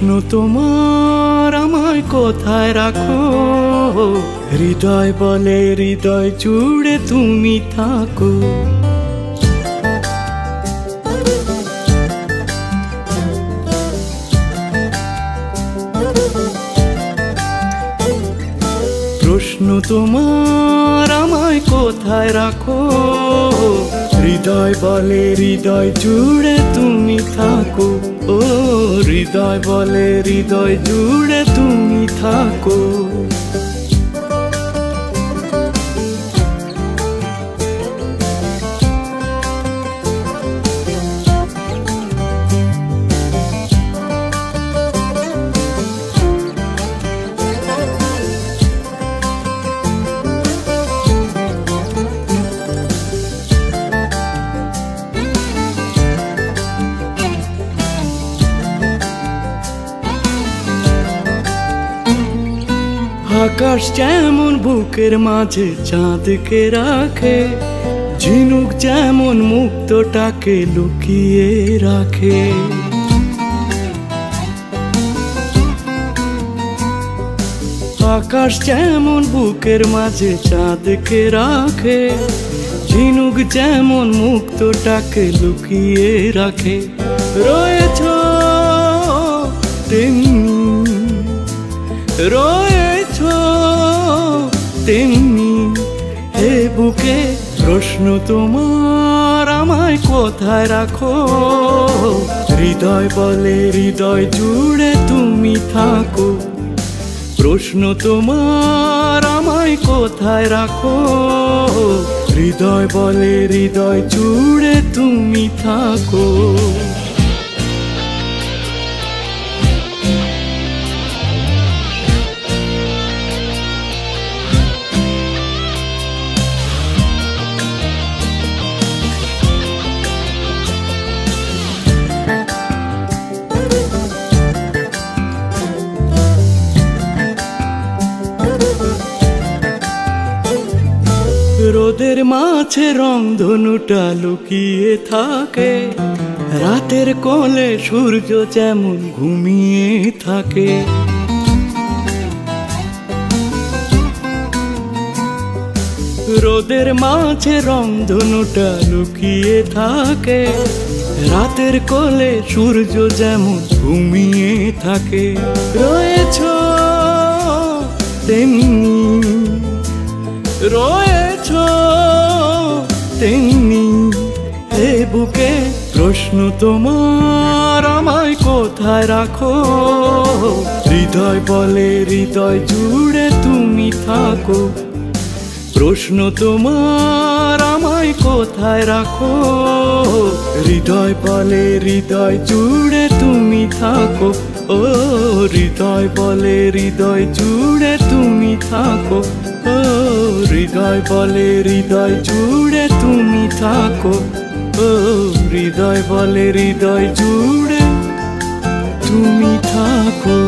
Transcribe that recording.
প্রশ্ন তোমার আমায় কোথায় রাখো, হৃদয় বলে হৃদয় জুড়ে তুমি থাকো। প্রশ্ন তোমার আমায় কোথায় রাখো, হৃদয় বলে হৃদয় জুড়ে তুমি থাকো। ও হৃদয় বলে হৃদয় জুড়ে তুমি থাকো। আকাশ যেমন বুকের মাঝে চাঁদকে রাখে, ঝিনুক যেমন মুক্তটাকে লুকিয়ে রাখে। আকাশ যেমন বুকের মাঝে চাঁদকে রাখে, ঝিনুক যেমন মুক্তটাকে লুকিয়ে রাখে। রয়েছ তেমনি, রয়েছ তেমনি হে বুকে। প্রশ্ন তোমার আমায় কোথায় রাখো, হৃদয় বলে হৃদয় জুড়ে তুমি থাকো। প্রশ্ন তোমার আমায় কোথায় রাখো, হৃদয় বলে হৃদয় জুড়ে তুমি থাকো। রোদের মাঝে রংধনুটা লুকিয়ে থাকে, রাতের কোলে সূর্য যেমন ঘুমিয়ে থাকে। রোদের মাঝে রংধনুটা লুকিয়ে থাকে, রাতের কোলে সূর্য যেমন ঘুমিয়ে থাকে। রয়েছ তেমনি, রয়েছ তেমনি হে বুকে। প্রশ্ন তোমার আমায় কোথায় রাখো, হৃদয় বলে হৃদয় জুড়ে তুমি থাকো। প্রশ্ন তোমার আমায় কোথায় রাখো, হৃদয় বলে হৃদয় জুড়ে তুমি থাকো। ও হৃদয় বলে হৃদয় জুড়ে তুমি থাকো। ও হৃদয় বলে হৃদয় জুড়ে তুমি থাকো। ও হৃদয় বলে হৃদয় জুড়ে তুমি থাকো।